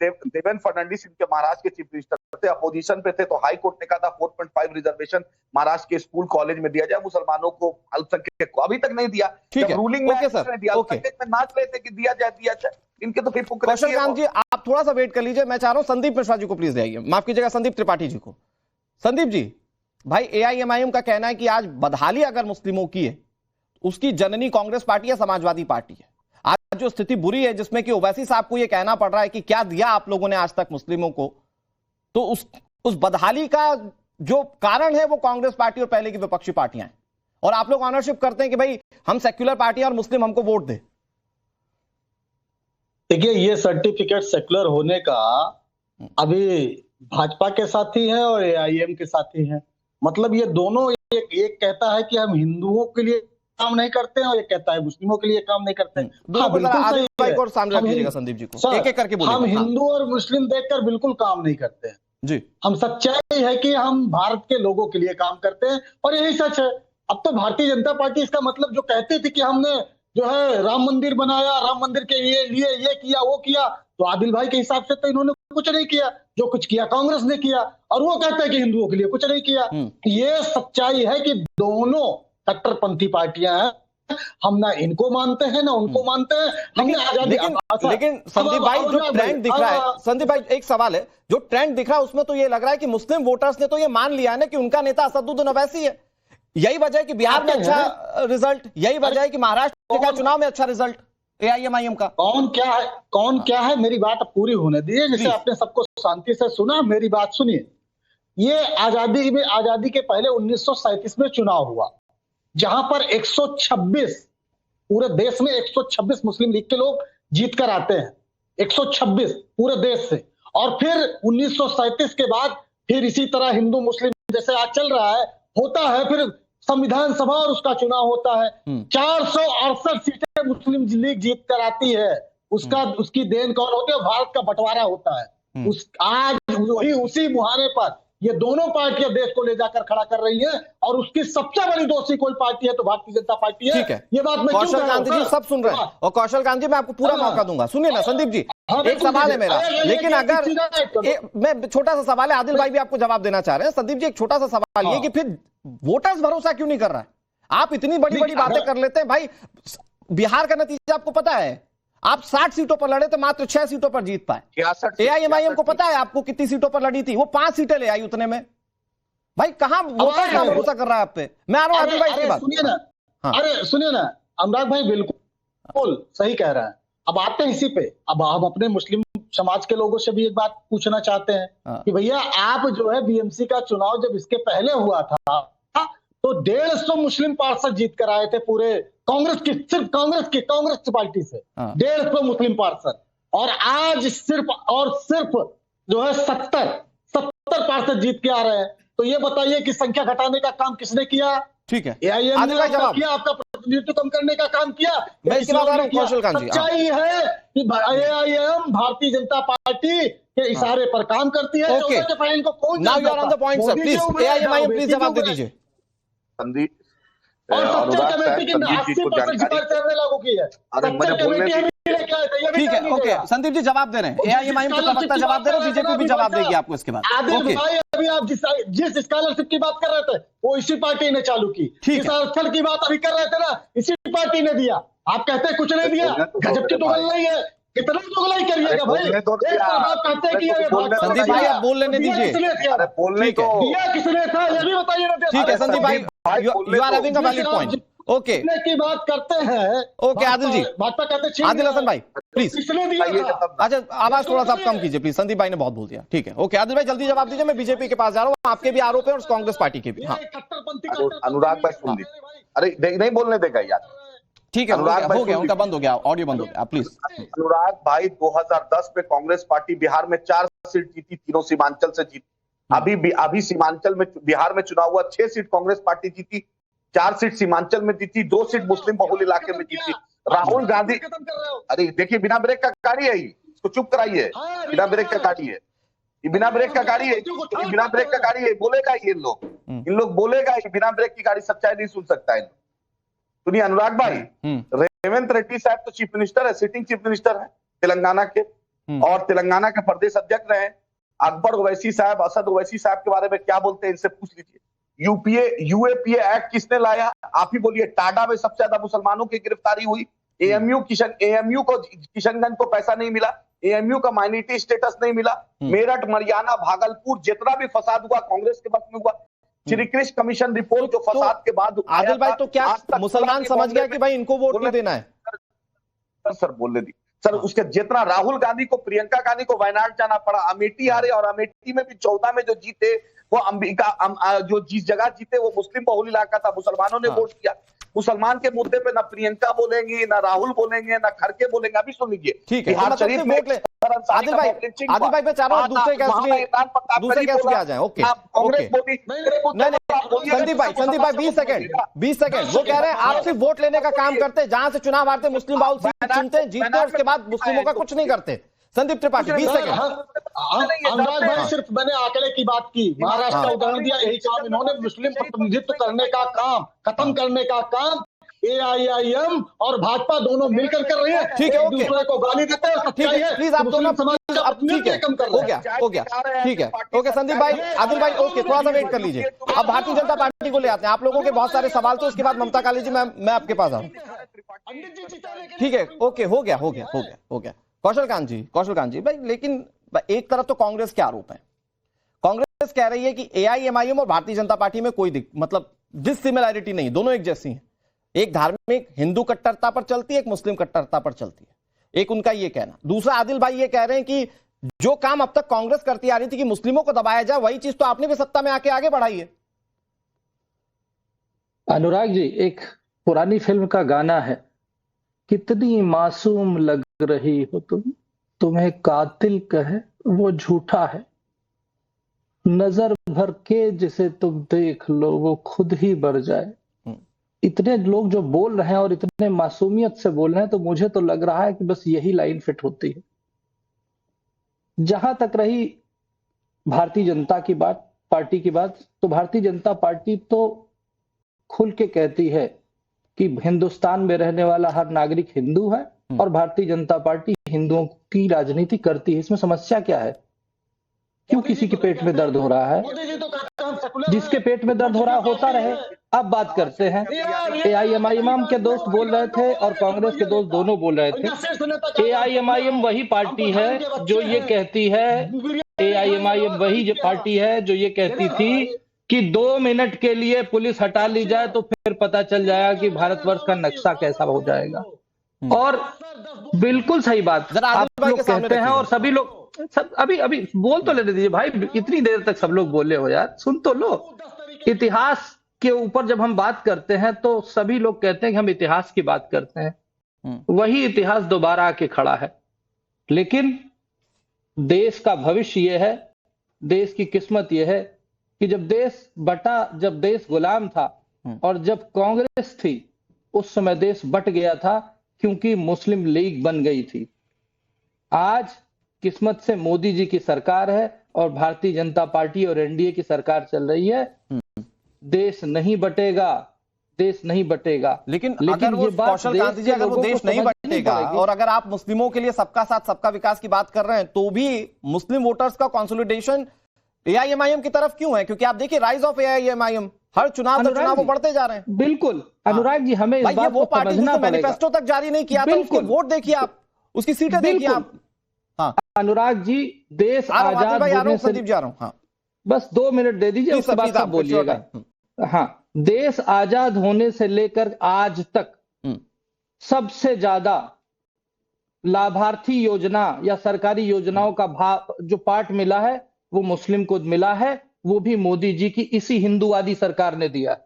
देवेंद्र फडणवीस इनके महाराष्ट्र के चीफ मिनिस्टर थे, अपोजिशन पे थे, तो हाई कोर्ट ने कहा था 4.5 रिजर्वेशन महाराष्ट्र के स्कूल कॉलेज में दिया जाए मुसलमानों को, अल्पसंख्यक को। अभी तक नहीं दिया। ठीक है, रूलिंग में ओके सर, दिया, में नाच रहे थे कि दिया जाए। इनके तो फिर कौशल कांत जी, आप थोड़ा सा वेट कर लीजिए। मैं चाह रहा हूं संदीप मिश्रा जी को प्लीज दे आइए, माफ कीजिएगा, संदीप त्रिपाठी जी को। संदीप जी, भाई एआईएमआईएम का कहना है कि आज बदहाली अगर मुस्लिमों की है, उसकी जननी कांग्रेस पार्टी है, समाजवादी पार्टी है। आज जो स्थिति बुरी है जिसमें कि ओवैसी साहब को यह कहना पड़ रहा है कि क्या दिया आप लोगों ने आज तक मुस्लिमों को, तो उस बदहाली का जो कारण है वो कांग्रेस पार्टी और पहले की विपक्षी पार्टियां हैं, और आप लोग ऑनरशिप करते हैं कि भाई हम सेक्युलर पार्टी और मुस्लिम हमको वोट दे। देखिए, ये सर्टिफिकेट सेक्युलर होने का अभी भाजपा के साथी है और एआईएम के साथी हैं। मतलब ये दोनों, एक कहता है कि हम हिंदुओं के लिए काम नहीं करते हैं और एक कहता है मुस्लिमों के लिए काम नहीं करते हैं। हाँ, बिल्कुल सही है। और सामने रख लीजिएगा संदीप जी को, एक एक करके बोलिए। हम हिंदू और मुस्लिम देखकर बिल्कुल काम नहीं करते हैं जी। हम, सच्चाई है कि हम भारत के लोगों के लिए काम करते हैं और यही सच है। अब तो भारतीय जनता पार्टी इसका मतलब जो कहती थी कि हमने जो है राम मंदिर बनाया, राम मंदिर के लिए ये किया वो किया, तो आदिल भाई के हिसाब से तो इन्होंने कुछ नहीं किया। जो कुछ किया कांग्रेस ने किया, और वो कहते हैं कि हिंदुओं के लिए कुछ नहीं किया। ये सच्चाई है कि दोनों कट्टरपंथी पार्टियां हैं। हम ना इनको मानते हैं ना उनको मानते हैं। हमने आजादी। लेकिन संदीप भाई, जो ट्रेंड दिख रहा है, संदीप भाई एक सवाल है, जो ट्रेंड दिख रहा है उसमें तो ये लग रहा है कि मुस्लिम वोटर्स ने तो ये मान लिया है ना कि उनका नेता असदुद्दीन ओवैसी है। यही वजह है कि बिहार में अच्छा रिजल्ट, यही वजह है कि महाराष्ट्र का चुनाव में अच्छा रिजल्ट एआईएमआईएम का। कौन क्या है, मेरी बात पूरी होने दीजिए। जैसे आपने सबको शांति से सुना, मेरी बात सुनिए। ये आजादी के पहले 1937 में चुनाव हुआ, जहां पर 126 पूरे देश में 126 मुस्लिम लीग के लोग जीत कर आते हैं, 126 पूरे देश से। और फिर 1937 के बाद फिर इसी तरह हिंदू मुस्लिम जैसे आज चल रहा है होता है, फिर संविधान सभा और उसका चुनाव होता है। 468 सीटें मुस्लिम लीग जीत कर आती है। उसकी देन कौन होती है? भारत का बंटवारा होता है। आज वही उसी मुहाने पर ये दोनों पार्टियां देश को ले जाकर खड़ा कर रही हैं, और उसकी सबसे बड़ी दोषी कोई पार्टी है तो भारतीय जनता पार्टी है। ठीक है, ये बात मैं कौशल कांति जी सब सुन रहे हैं, और कौशल कांति जी मैं आपको पूरा मौका दूंगा। सुनिए ना संदीप जी, एक सवाल है मेरा, लेकिन अगर मैं छोटा सा सवाल है, आदिल भाई भी आपको जवाब देना चाह रहे हैं। संदीप जी, एक छोटा सा सवाल ये कि फिर वोटर्स भरोसा क्यों नहीं कर रहा है? आप इतनी बड़ी बड़ी बातें कर लेते हैं भाई। बिहार का नतीजा आपको पता है, आप 60 सीटों पर लड़े थे, मात्र 6 सीटों पर जीत पाए। एआईएमआईएम को पता है आपको कितनी सीटों पर लड़ी थी? वो 5 सीटें ले आई उतने में। भाई कहां वोटर का भरोसा कर रहा है आप पे? मैं आ रहा हूं आदिल भाई की बात। सुनिए ना, अरे सुनिए ना, अनुराग भाई बिल्कुल सही कह रहा है। अब आते हैं इसी पे। अब हम अपने मुस्लिम समाज के लोगों से भी एक बात पूछना चाहते हैं कि भैया, आप जो है बीएमसी का चुनाव जब इसके पहले हुआ था तो 150 मुस्लिम पार्षद जीत कर आए थे पूरे कांग्रेस की, सिर्फ कांग्रेस पार्टी से 150 मुस्लिम पार्षद, और आज सिर्फ जो है 70 पार्षद जीत के आ रहे हैं। तो ये बताइए कि संख्या घटाने का काम किसने किया? ठीक है, एआईएम ने किया, आपका प्रतिनिधित्व कम करने का काम किया। मैं इसकी बात कर रहा हूं कौशल कांति जी। सच्चाई है कि एआईएम भारतीय जनता पार्टी के इशारे पर काम करती है। Okay, now you are on the point sir, please AIMIM please जवाब दे दीजिए। संदीप और सच्चा कमेटी की 80% सिफारिशें लागू की है। ठीक है, ओके, संदीप जी जवाब दे रहे हैं, एआईएमआईएम का प्रवक्ता जवाब दे रहे हैं, बीजेपी भी जवाब देगी आपको इसके बाद। आदिल भाई, अभी आप जिस स्कॉलरशिप की बात कर रहे थे वो इसी पार्टी ने चालू की। जिस आरक्षण की बात अभी कर रहे थे ना, इसी पार्टी ने दिया। आप कहते हैं कुछ नहीं दिया, गजब की दोगलाई है। कितना दोगलाई करिएगा भाई? एक बात कहते हैं कि संदीप भाई आप बोल लेने दीजिए। दिया किसने था ये भी बताइए ना। ठीक है संदीप भाई, you are having a valid point. Okay, की बात करते हैं। ओके आदिल जी, भाजपा कहते हैं आदिल हसन भाई प्लीज। किसने दिया था? अच्छा, आवाज थोड़ा सा कम कीजिए प्लीज, संदीप भाई ने बहुत बोल दिया। ठीक है, ओके आदिल भाई जल्दी जवाब दीजिए, मैं बीजेपी के पास जा रहा हूँ। आपके भी आरोप है और कांग्रेस पार्टी के भी। हाँ अनुराग भाई सुन लीजिए, अरे नहीं बोलने देगा यार। ठीक है, हो गया उनका बंद हो गया, ऑडियो बंद हो गया, प्लीज। अनुराग भाई 2010 में कांग्रेस पार्टी बिहार में 4 सीट जीती, तीनों सीमांचल से जीती। अभी सीमांचल में बिहार में चुनाव हुआ, 6 सीट कांग्रेस पार्टी जीती, 4 सीट सीमांचल में जीती, 2 सीट मुस्लिम बहुल इलाके में जीती। राहुल गांधी, अरे देखिए बिना ब्रेक का गाड़ी है, इसको चुप कराइए। बिना ब्रेक का गाड़ी है, ये बिना ब्रेक का गाड़ी है, बिना ब्रेक का गाड़ी है। बोलेगा ये इन लोग बोलेगा, बिना ब्रेक की गाड़ी सच्चाई नहीं सुन सकता है। सुनिए अनुराग भाई, रेवंत रेड्डी साहब तो चीफ मिनिस्टर है, सिटिंग चीफ मिनिस्टर है तेलंगाना के, और तेलंगाना के प्रदेश अध्यक्ष रहे। अकबर ओवैसी साहब, असद ओवैसी साहब के बारे में क्या बोलते हैं, इनसे पूछ लीजिए। यूएपीए एक्ट किसने लाया? आप ही बोलिए। टाडा में सबसे ज्यादा मुसलमानों की गिरफ्तारी हुई। एएमयू को किशनगंज को पैसा नहीं मिला, एएमयू का माइनॉरिटी स्टेटस नहीं मिला, मेरठ, मरियाना, भागलपुर जितना भी फसाद हुआ कांग्रेस के वक्त में हुआ। श्री कृष्ण कमीशन रिपोर्ट जो फसाद के बाद आदिल भाई, तो क्या मुसलमान समझ गया कि भाई इनको वोट नहीं देना है? सर बोलने दी सर, उसके जितना राहुल गांधी को, प्रियंका गांधी को वायनाड जाना पड़ा, अमेठी हारे, और अमेठी में भी 14 में जो जीते वो अंबिका जो जिस जगह जीते वो मुस्लिम बहुल इलाका था, मुसलमानों ने वोट किया। मुसलमान के मुद्दे पे ना प्रियंका बोलेंगे, ना राहुल बोलेंगे, ना खड़गे बोलेंगे। अभी सुन लीजिए, ठीक है, बिहार शरीफ में आदिल भाई मैं चाह रहा हूँ दूसरे केस पे आ जाए। ओके कांग्रेस मोदी, संदीप भाई 20 सेकंड वो कह रहे हैं आप सिर्फ वोट लेने का काम करते हैं, जहां से चुनाव हारते मुस्लिम बाहुल सीट चुनते हैं, जीतते हैं, उसके बाद मुस्लिमों का कुछ नहीं करते। संदीप त्रिपाठी 20 सेकंड। अनुराग भाई, सिर्फ मैंने आंकड़े की बात की, महाराष्ट्र का उदाहरण दिया, यही काम इन्होंने मुस्लिम प्रतिनिधित्व करने का काम, खत्म करने का काम एआईएमआईएम और भाजपा दोनों मिलकर कर रही है। ठीक है, ओके, दूसरे को गाली देते हैं, सच्चाई है प्लीज आप दोनों अब ठीक है, हो गया ठीक है, ओके संदीप भाई, आदिल भाई, ओके थोड़ा सा वेट कर लीजिए। अब भारतीय जनता पार्टी को ले आते हैं, आप लोगों के बहुत सारे सवाल, तो उसके बाद ममता काली जी मैं आपके पास आऊं। ठीक है, ओके, हो गया। कौशल कांत जी भाई, लेकिन एक तरफ तो कांग्रेस के आरोप है, कांग्रेस कह रही है कि एआईएमआईएम और भारतीय जनता पार्टी में कोई मतलब डिससिमिलैरिटी नहीं, दोनों एक जैसी हैं। एक धार्मिक हिंदू कट्टरता पर चलती है, एक मुस्लिम कट्टरता पर चलती है, एक उनका ये कहना। दूसरा आदिल भाई ये कह रहे हैं कि जो काम अब तक कांग्रेस करती आ रही थी कि मुस्लिमों को दबाया जाए, वही चीज तो आपने भी सत्ता में आके आगे बढ़ाई है। अनुराग जी, एक पुरानी फिल्म का गाना है, कितनी मासूम लग रही हो तुम, तुम्हें कातिल कहे वो झूठा है, नजर भर के जिसे तुम देख लो वो खुद ही बर जाए। इतने लोग जो बोल रहे हैं और इतने मासूमियत से बोल रहे हैं, तो मुझे तो लग रहा है कि बस यही लाइन फिट होती है। जहां तक रही भारतीय जनता की बात, पार्टी की बात, तो भारतीय जनता पार्टी तो खुल के कहती है कि हिंदुस्तान में रहने वाला हर नागरिक हिंदू है और भारतीय जनता पार्टी हिंदुओं की राजनीति करती है। इसमें समस्या क्या है? क्यों किसी के पेट में दर्द हो रहा है? जिसके पेट में दर्द हो रहा होता रहे। अब बात करते हैं, एआईएमआईएम के दोस्त बोल रहे थे और कांग्रेस के दोस्त दोनों बोल रहे थे। एआईएमआईएम वही पार्टी है जो ये कहती है, एआईएमआईएम वही पार्टी है जो ये कहती थी कि 2 मिनट के लिए पुलिस हटा ली जाए तो फिर पता चल जाएगा कि भारतवर्ष का नक्शा कैसा हो जाएगा। और बिल्कुल सही बात आप लोग कहते हैं, और सभी लोग अभी बोल तो लेने दीजिए भाई, इतनी देर तक सब लोग बोले हो यार, सुन तो लो। इतिहास के ऊपर जब हम बात करते हैं तो सभी लोग कहते हैं कि हम इतिहास की बात करते हैं, वही इतिहास दोबारा आके खड़ा है। लेकिन देश का भविष्य यह है, देश की किस्मत यह है कि जब देश बटा, जब देश गुलाम था और जब कांग्रेस थी, उस समय देश बट गया था क्योंकि मुस्लिम लीग बन गई थी। आज किस्मत से मोदी जी की सरकार है और भारतीय जनता पार्टी और एनडीए की सरकार चल रही है। देश नहीं बटेगा, देश नहीं बटेगा। लेकिन अगर वो कौशल कांति जी, अगर वो देश नहीं बटेगा और अगर आप मुस्लिमों के लिए सबका साथ सबका विकास की बात कर रहे हैं, तो भी मुस्लिम वोटर्स का कंसोलिडेशन एआईएमआईएम की तरफ क्यों है? क्योंकि आप देखिए राइज ऑफ एआईएमआईएम, हर चुनाव से चुनाव वो बढ़ते जा रहे हैं। बिल्कुल अनुराग जी, हमें इस बात को समझना पड़ेगा। मैनिफेस्टो तक जारी नहीं किया था, उसके वोट देखिए आप, उसकी सीटें देखिए आप। हाँ अनुराग जी, देश आजाद होने से, संदीप जा रहा हूं, हाँ बस 2 मिनट दे दीजिए, उसके बाद आप बोलिएगा। हाँ, देश आजाद होने से लेकर आज तक सबसे ज्यादा लाभार्थी योजना या सरकारी योजनाओं का भाग जो पार्ट मिला है वो मुस्लिम को मिला है, वो भी मोदी जी की इसी हिंदूवादी सरकार ने दिया।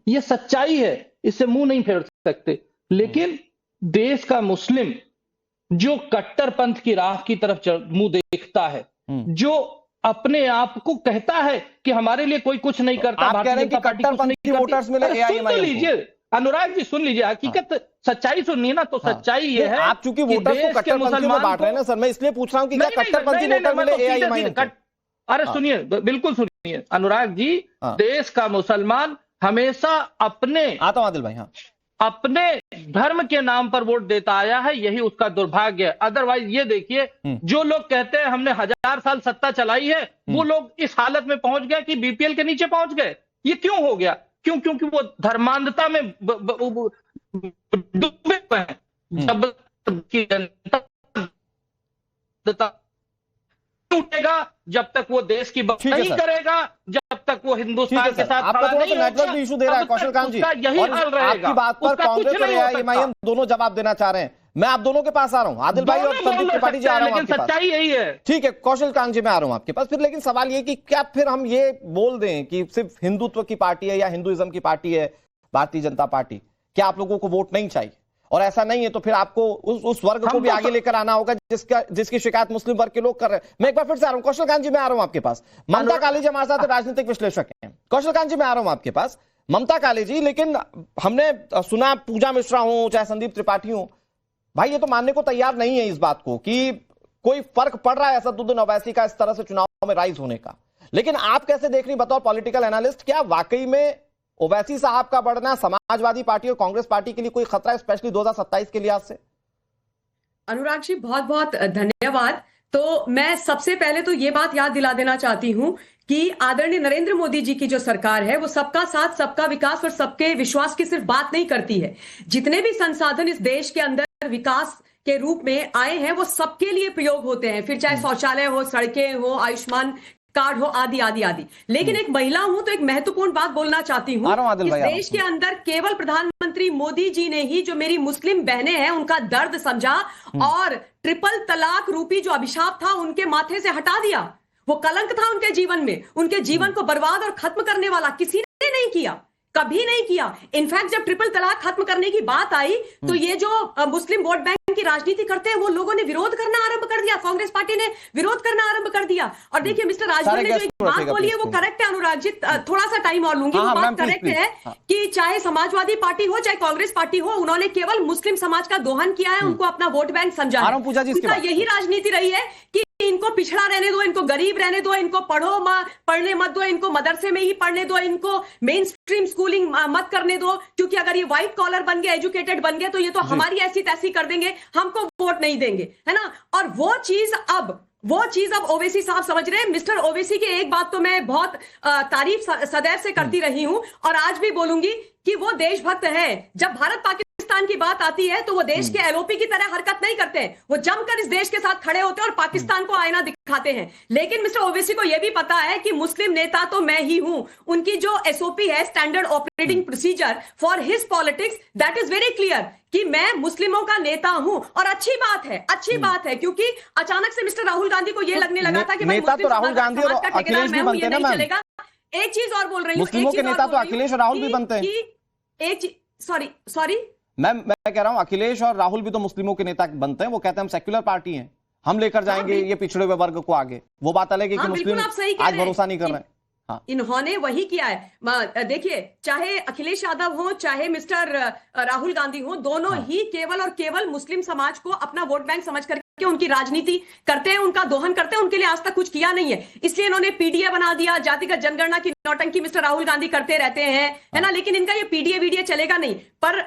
ये सच्चाई है, इससे मुंह नहीं फेर सकते। लेकिन देश का मुस्लिम जो कट्टरपंथ की राह की तरफ मुंह देखता है, जो अपने आप को कहता है कि हमारे लिए कोई कुछ नहीं करता, भारतीय जनता पार्टी कुछ नहीं करती। सुन तो लीजिए अनुराग जी, सुन लीजिए, हकीकत सच्चाई सुननी है ना, तो सच्चाई ये है। आप चूंकि वोटर्स को कट्टरपंथी में बांट रहे हैं ना सर, मैं इसलिए पूछ रहा हूं कि क्या कट्टरपंथी वोटर मिले एआईएमआईएम को? अरे सुनिए, बिल्कुल सुनिए अनुराग जी, देश का मुसलमान हमेशा अपने, आता हूं आदिल भाई, हाँ, अपने धर्म के नाम पर वोट देता आया है, यही उसका दुर्भाग्य है। अदरवाइज ये देखिए, जो लोग कहते हैं हमने 1000 साल सत्ता चलाई है, वो लोग इस हालत में पहुंच गए कि बीपीएल के नीचे पहुंच गए। ये क्यों हो गया? क्योंकि वो धर्मांधता में डूबे हुए हैं। जब की जनता उठेगा जब तक वो देश की बात नहीं करेगा, जब तक वो हिंदुस्तान के साथ आपका थोड़ा सा नेटवर्क भी इशू दे रहा है कौशल कांत जी, यही हाल रहेगा। आपकी बात पर कांग्रेस और एआईएमआईएम दोनों जवाब देना चाह रहे हैं। मैं आप दोनों के पास आ रहा हूं, आदिल भाई और संदीप त्रिपाठी जी आ रहा हूं आपके पास। सच्चाई यही है। ठीक है कौशल कांत जी, मैं आ रहा हूं आपके पास फिर। लेकिन सवाल ये कि क्या फिर हम ये बोल दें कि सिर्फ हिंदुत्व की पार्टी है या हिंदुइज्म की पार्टी है भारतीय जनता पार्टी, क्या आप लोगों को वोट नहीं चाहिए? और ऐसा नहीं है तो फिर आपको उस वर्ग को भी आगे लेकर आना होगा जिसकी शिकायत मुस्लिम वर्ग के लोग कर रहे हैं। मैं एक बार फिर से आ रहा हूं कौशल कांत जी, मैं आ रहा हूं आपके पास। ममता काली जी हमारे साथ राजनीतिक विश्लेषक हैं। कौशल कांत जी मैं आ रहा हूं आपके पास। ममता काली जी, लेकिन हमने सुना पूजा मिश्रा हो चाहे संदीप त्रिपाठी हो, भाई ये तो मानने को तैयार नहीं है इस बात को कि कोई फर्क पड़ रहा है असदुद्दीन ओवैसी का इस तरह से चुनाव में राइज होने का। लेकिन आप कैसे देख रही बतौर पॉलिटिकल एनालिस्ट, क्या वाकई में ओवैसी साहब का बढ़ना समाजवादी पार्टी और कांग्रेस पार्टी के लिए कोई खतरा है, स्पेशली 2027 के लिहाज से? अनुराग जी बहुत बहुत धन्यवाद। तो मैं सबसे पहले तो ये बात याद दिला देना चाहती हूं कि आदरणीय नरेंद्र मोदी जी की जो सरकार है वो सबका साथ, सबका विकास और सबके विश्वास की सिर्फ बात नहीं करती है। जितने भी संसाधन इस देश के अंदर विकास के रूप में आए हैं वो सबके लिए प्रयोग होते हैं, फिर चाहे शौचालय हो, सड़कें हो, आयुष्मान कार्ड हो, आदि आदि आदि। लेकिन एक महिला हूं तो एक महत्वपूर्ण बात बोलना चाहती हूं। इस देश के अंदर केवल प्रधानमंत्री मोदी जी ने ही जो मेरी मुस्लिम बहनें हैं उनका दर्द समझा और ट्रिपल तलाक रूपी जो अभिशाप था उनके माथे से हटा दिया। वो कलंक था उनके जीवन में, उनके जीवन को बर्बाद और खत्म करने वाला किसी ने नहीं किया, कभी नहीं किया। इनफैक्ट जब ट्रिपल तलाक खत्म करने की बात आई तो ये जो मुस्लिम वोट बैंक की राजनीति करते हैं वो लोगों ने विरोध करना आरंभ कर दिया, कांग्रेस पार्टी ने विरोध करना आरंभ कर दिया। और देखिए मिस्टर राजभर ने जो एक बात बोली है वो करेक्ट है अनुराग जी, थोड़ा सा टाइम और लूंगी। वो बात करेक्ट है कि चाहे समाजवादी पार्टी हो चाहे कांग्रेस पार्टी हो, उन्होंने केवल मुस्लिम समाज का दोहन किया है, उनको अपना वोट बैंक समझा है। उनका यही राजनीति रही है कि इनको पिछड़ा रहने दो, इनको गरीब रहने दो, इनको पढ़ने मत दो, इनको मदरसे में ही पढ़ने दो, इनको मेन स्ट्रीम स्कूलिंग मत करने दो, क्योंकि अगर ये व्हाइट कॉलर बन गए, एजुकेटेड बन गए तो ये तो हमारी ऐसी तैसी कर देंगे, हमको वोट नहीं देंगे, है ना। और वो चीज अब ओवैसी साहब समझ रहे हैं। मिस्टर ओवैसी की एक बात तो मैं बहुत तारीफ सदैव से करती रही हूं और आज भी बोलूंगी कि वो देशभक्त है। जब भारत पाकिस्तान की बात आती है तो वो देश के एलओपी की तरह हरकत नहीं करते हैं, वो जमकर इस देश के साथ खड़े होते हैं और पाकिस्तान को आईना दिखाते हैं। लेकिन मिस्टर ओवैसी को यह भी पता है कि मुस्लिम नेता तो मैं ही हूं। उनकी जो एसओपी है, standard operating procedure for his politics, that is very clear कि मैं मुस्लिमों का नेता हूं। और अच्छी बात है क्योंकि अचानक से मिस्टर राहुल गांधी को यह लगने लगा था कि नेता तो राहुल गांधी और अखिलेश भी बनते हैं ना मैम। एक चीज और बोल रही हूँ, मुस्लिमों के नेता तो अखिलेश और राहुल भी बनते हैं। सॉरी मैं कह रहा हूं अखिलेश और राहुल भी तो मुस्लिमों के नेता बनते हैं। वो कहते हैं हम सेक्युलर पार्टी हैं, हम लेकर जाएंगे ये पिछड़े हुए वर्ग को आगे। वो बात अलग है कि मुस्लिम आज भरोसा नहीं कर रहे हैं। हाँ। इन्होंने वही किया है। देखिए चाहे अखिलेश यादव हो चाहे मिस्टर राहुल गांधी हो, दोनों ही केवल और केवल मुस्लिम समाज को अपना वोट बैंक समझ करके उनकी राजनीति करते हैं, उनका दोहन करते हैं। उनके लिए आज तक कुछ किया नहीं है, इसलिए इन्होंने पीडीए बना दिया। जातिगत जनगणना की नौटंकी मिस्टर राहुल गांधी करते रहते हैं, है ना। लेकिन इनका ये पीडीए वीडीए चलेगा नहीं। पर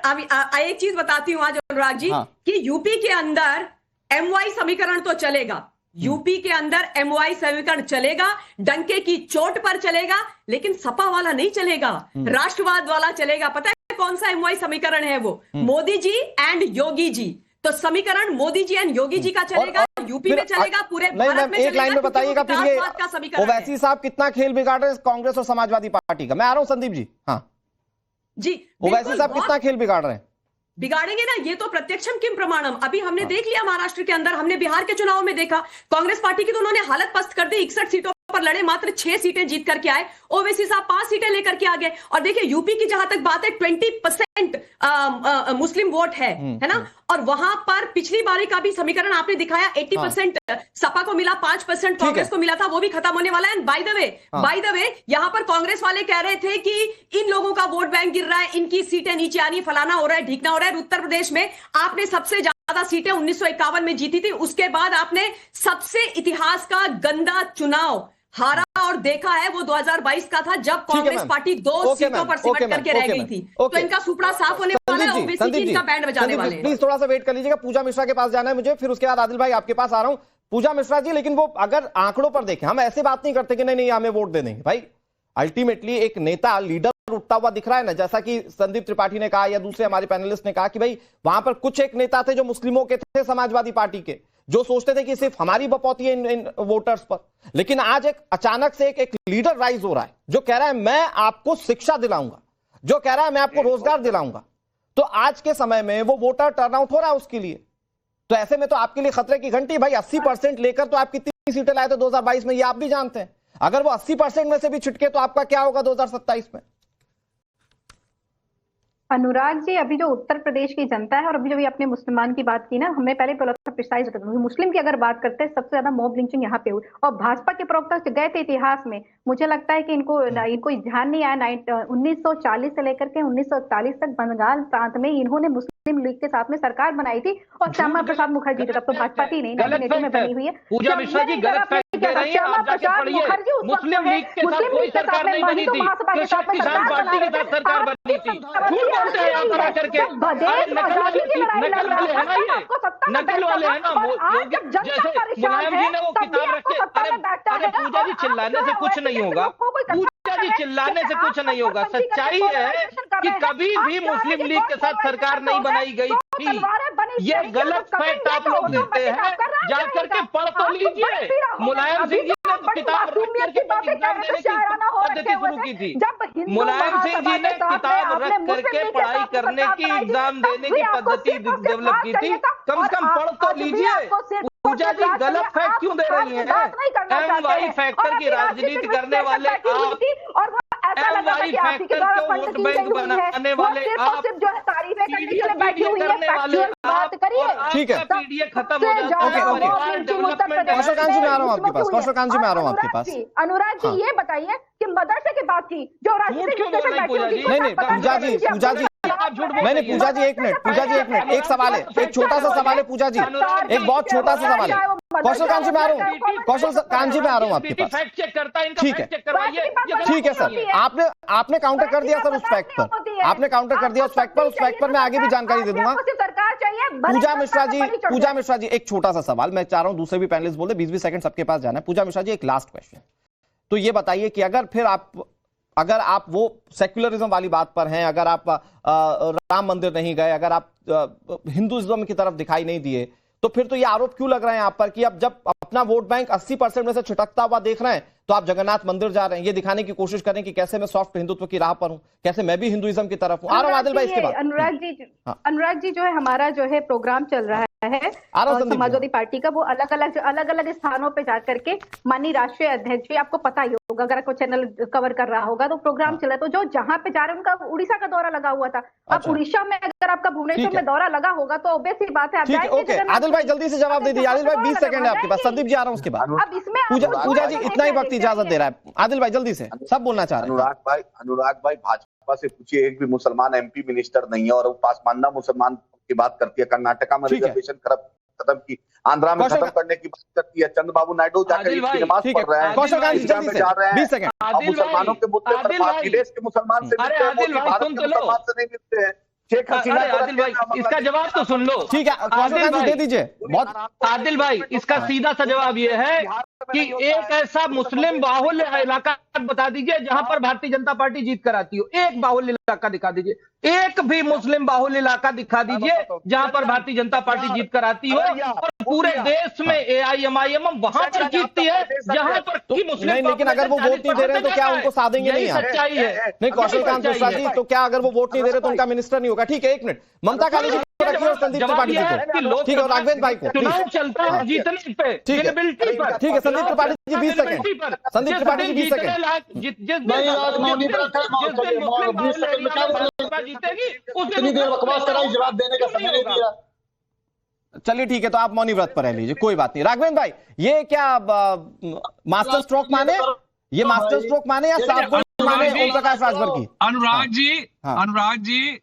एक चीज बताती हूँ आज अनुराग जी कि यूपी के अंदर एमवाई समीकरण तो चलेगा, यूपी के अंदर एमवाई समीकरण चलेगा, डंके की चोट पर चलेगा, लेकिन सपा वाला नहीं चलेगा, राष्ट्रवाद वाला चलेगा। पता है कौन सा एमवाई समीकरण है वो? मोदी जी एंड योगी जी। तो समीकरण मोदी जी एंड योगी जी का चलेगा, यूपी में चलेगा, पूरे भारत में एक लाइन में बताइएगा फिर ये ओवैसी साहब कितना खेल बिगाड़ रहे हैं कांग्रेस और समाजवादी पार्टी का। मैं आ रहा हूं संदीप जी। हाँ जी, ओवैसी साहब कितना खेल बिगाड़ रहे हैं? बिगाड़ेंगे ना, ये तो प्रत्यक्षम किम प्रमाणम। अभी हमने देख लिया महाराष्ट्र के अंदर, हमने बिहार के चुनाव में देखा, कांग्रेस पार्टी की तो उन्होंने हालत पस्त कर दी। 61 सीटों पर लड़े, मात्र 6 सीटें जीत करके आए। ओवैसी साहब 5 सीटें लेकर के आ गए। और देखिए यूपी की जहां तक बात है 20% मुस्लिम वोट है ना। और वहां पर पिछली बारी का भी समीकरण आपने दिखाया, 80% सपा को मिला, 5% कांग्रेस को मिला था, वो भी खत्म होने वाला है। एंड बाय द वे यहां पर कांग्रेस वाले कह रहे थे कि इन लोगों का वोट बैंक गिर रहा है, इनकी सीटें नीचे आनी, फलाना हो रहा है, ढीकना हो रहा है। उत्तर प्रदेश में आपने सबसे ज्यादा सीटें 1951 में जीती थी, उसके बाद आपने सबसे इतिहास का गंदा चुनाव हारा और देखा है, वो 2022 का था जब कांग्रेस पार्टी 2 सीटों पर सिमट करके रह गई थी। तो इनका सुपड़ा साफ होने वाला है, ओवैसी जी इनका बैंड बजाने वाले हैं। प्लीज थोड़ा सा वेट कर लीजिएगा, पूजा मिश्रा के पास जाना है मुझे, फिर उसके बाद आदिल भाई आपके पास आ रहा हूं। पूजा मिश्रा जी, लेकिन वो अगर आंकड़ों पर देखें, हम ऐसे बात नहीं करते कि नहीं हमें वोट दे देंगे भाई। अल्टीमेटली एक नेता लीडर उठता हुआ दिख रहा है ना, जैसा कि संदीप त्रिपाठी ने कहा या दूसरे हमारे पैनलिस्ट ने कहा कि भाई वहां पर कुछ एक नेता थे जो मुस्लिमों के थे, समाजवादी पार्टी के, जो सोचते थे कि सिर्फ हमारी बपौती है इन वोटर्स पर। लेकिन आज एक अचानक से एक लीडर राइज हो रहा है जो कह रहा है मैं आपको शिक्षा दिलाऊंगा, जो कह रहा है मैं आपको रोजगार दिलाऊंगा। तो आज के समय में वो वोटर टर्नआउट हो रहा है उसके लिए। तो ऐसे में तो आपके लिए खतरे की घंटी भाई। 80% लेकर तो आप कितनी सीटें लाए थे 2022 में, ये आप भी जानते हैं। अगर वो 80% में से भी छिटके तो आपका क्या होगा 2027 में? अनुराग जी, अभी जो उत्तर प्रदेश की जनता है और अभी जो भी आपने मुसलमान की बात की ना, हमने पहले बोला था प्रिसाइज होता था, मुस्लिम की अगर बात करते हैं सबसे ज्यादा मॉब लिंचिंग यहाँ पे हुई। और भाजपा के प्रवक्ता गए थे इतिहास में, मुझे लगता है कि इनको ध्यान नहीं आया। 1940 से लेकर के 1941 तक बंगाल प्रांत में इन्होंने मुस्लिम लीग के साथ में सरकार बनाई थी और श्यामा प्रसाद मुखर्जी थे, तब तो भाजपा थी नहीं, 1980 में बनी हुई है। पूजा मिश्रा जी गलत फैक्ट कह रही हैं, आप जाके पढ़िए। मुस्लिम लीग के साथ कोई सरकार नहीं बनी थी, कृषक किसान पार्टी के साथ सरकार बनी थी। झूठ बोलते हैं यहाँ पर आकर के। नकल वाले है ना, ये नकल वाले है ना। जैसे मुलायम जी ने वो किताब रखे, अरे पूजा जी चिल्लाने से कुछ नहीं होगा, पूजा जी चिल्लाने से कुछ नहीं होगा। सच्चाई है कि कभी भी मुस्लिम लीग के साथ सरकार नहीं बनाई गई थी। ये गलत फैक्ट आप लोग देते हैं, जाकर के पढ़ तो लीजिए। मुलायम सिंह जी ने तो किताब रख करके एग्जाम देने की पद्धति शुरू की थी। मुलायम सिंह जी ने किताब रख करके पढ़ाई करने की, एग्जाम देने की पद्धति डेवलप की थी। कम से कम पढ़ तो लीजिए। पूजा जी गलत फैक्ट क्यों दे रही हैं? MY फैक्टर की राजनीति करने वाले आप, MY फैक्टर को वोट बैंक बनाने वाले आप, करने वाले आप, ठीक है, पीडीए खत्म हो जाता है। कौशल कांत जी में आ रहा हूँ आपके पास, कौशल कांत जी में आ रहा हूँ आपके पास। अनुराग जी ये बताइए कि मदरसे की बात की जो नहीं पूजा जी, पूजा जी मैंने पूजा जी एक मिनट, एक सवाल है, एक छोटा सा सवाल है पूजा जी, एक बहुत छोटा सा सवाल है। कौशल कांत जी में आ रहा हूँ, कौशल कांत जी में आ रहा हूँ आपके पास। ठीक है सर, आपने काउंटर कर दिया सर उस फैक्ट पर, आपने काउंटर कर दिया उस फैक्ट पर मैं आगे भी जानकारी दे दूंगा। पूजा मिश्रा जी एक छोटा सा सवाल, मैं चाह रहा हूँ दूसरे भी पैनलिस्ट बोले, 20-20 सेकंड सबके पास जाना है। पूजा मिश्रा जी एक लास्ट क्वेश्चन, तो ये बताइए कि अगर आप वो सेक्युलरिज्म वाली बात पर हैं, अगर आप राम मंदिर नहीं गए, अगर आप हिंदुइज्म की तरफ दिखाई नहीं दिए, तो फिर तो ये आरोप क्यों लग रहे हैं आप पर कि अब जब अपना वोट बैंक 80% में से छिटकता हुआ देख रहे हैं तो आप जगन्नाथ मंदिर जा रहे हैं, ये दिखाने की कोशिश करें कि कैसे मैं सॉफ्ट हिंदुत्व की राह पर हूं, कैसे मैं भी हिंदुइज्म की तरफ हूं। आ रहा हूं आदिल भाई इसके बाद। अनुराग जी जो है हमारा जो है प्रोग्राम चल रहा है समाजवादी पार्टी का, वो अलग अलग स्थानों पे जा करके माननीय राष्ट्रीय अध्यक्ष जी, आपको पता ही होगा अगर कोई चैनल कवर कर रहा होगा, तो प्रोग्राम चला। तो जो जहां पे जा रहे हैं उनका उड़ीसा का दौरा लगा हुआ था। अब उड़ीसा में अगर आपका भुवनेश्वर में दौरा लगा होगा तो ऑब्वियस ही बात है आप जाएंगे। आदिल भाई जल्दी से जवाब दे दीजिए। आदिल भाई 20 सेकंड है आपके पास, संदीप जी आ रहा हूं उसके बाद। अब इसमें पूजा जी इतना ही वक्त इजाजत दे रहा है। आदिल भाई जल्दी से, सब बोलना चाह रहे हैं। अनुराग भाई भाजपा से पूछिए, एक भी मुसलमान MP मिनिस्टर नहीं है और वो पासमानदा मुसलमान की बात करती है। कर्नाटका में रिजर्वेशन खत्म की, आंध्रा में खत्म करने की बात करती है। चंद्रबाबू नायडू जाकर नमाज पढ़ रहे हैं, मुसलमानों के मुद्दे पर विदेश के मुसलमान से मिलते हैं, भारत के मुसलमान से नहीं मिलते हैं। शेख हसीना आदिल भाई इसका जवाब तो सुन लो। ठीक है दे दीजिए। आदिल भाई इसका सीधा सा जवाब ये है कि एक ऐसा मुस्लिम बाहुल्य इलाका बता दीजिए जहां पर भारतीय जनता पार्टी जीत कर आती हो। एक बाहुल्य इलाका दिखा दीजिए, एक भी मुस्लिम बाहुल्य इलाका दिखा दीजिए जहां पर भारतीय जनता पार्टी जीत कर आती हो। और पूरे देश में AIMIM वहां पर जीतती है जहां पर की मुस्लिम नहीं, लेकिन अगर वो वोट नहीं दे रहे हैं तो क्या उनको साधेंगे नहीं? सच्चाई है। नहीं कौशल कांत मिश्रा जी, तो क्या अगर वो वोट नहीं दे रहे तो उनका मिनिस्टर नहीं होगा? ठीक है, एक मिनट, ममता काली जी रखिए और संदीप त्रिपाठी जी को, ठीक है, और राघवेंद्र भाई को। चुनाव चलता है जीतने पे, ठीक है, संदीप त्रिपाठी जी 20 सेकंड, संदीप त्रिपाठी जी 20 सेकंड। इतनी देर बकवास कराई, जवाब देने का समय नहीं दिया। चलिए ठीक है, तो आप मौनी व्रत पर रह लीजिए, कोई बात नहीं। राघवेंद्र भाई ये क्या मास्टर स्ट्रोक माने, ये मास्टर स्ट्रोक माने या साफ गोली माने ओम प्रकाश राजभर की? अनुराग जी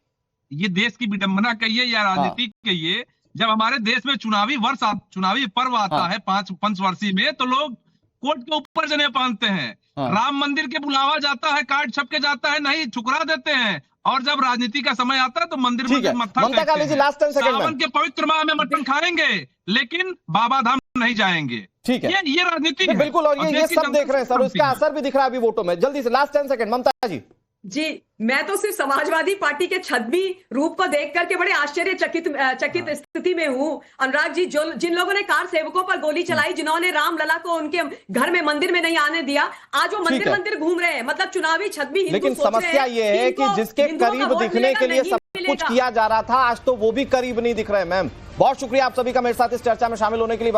ये देश की विडंबना कहिए या राजनीति कहिए, जब हमारे देश में चुनावी पर्व आता है 5 पंचवर्षीय में, तो लोग कोर्ट के ऊपर जने पहनते हैं। राम मंदिर के बुलावा जाता है, कार्ड छप के जाता है, नहीं ठुकरा देते हैं। और जब राजनीति का समय आता है तो मंदिर में मत्था टेकते हैं। सावन के पवित्र माह में मटन खाएंगे लेकिन बाबा धाम नहीं जाएंगे। ठीक है, ये राजनीति बिल्कुल, और ये सब देख रहे हैं सर, इसका असर भी दिख रहा है अभी वोटों में। जल्दी से लास्ट 10 सेकंड ममता जी। जी, मैं तो सिर्फ समाजवादी पार्टी के छद्मी रूप को देख करके बड़े चकित स्थिति में हूँ। अनुराग जी, जो जिन लोगों ने कार सेवकों पर गोली चलाई, जिन्होंने राम लला को उनके घर में मंदिर में नहीं आने दिया, आज वो मंदिर घूम रहे हैं। मतलब चुनावी छद्मी हिंदू लेकिन सोच रहे समस्या हैं ये है कि जिसके करीब दिखने के लिए सब कुछ किया जा रहा था, आज तो वो भी करीब नहीं दिख रहे। मैम, बहुत शुक्रिया आप सभी का मेरे साथ इस चर्चा में शामिल होने के लिए।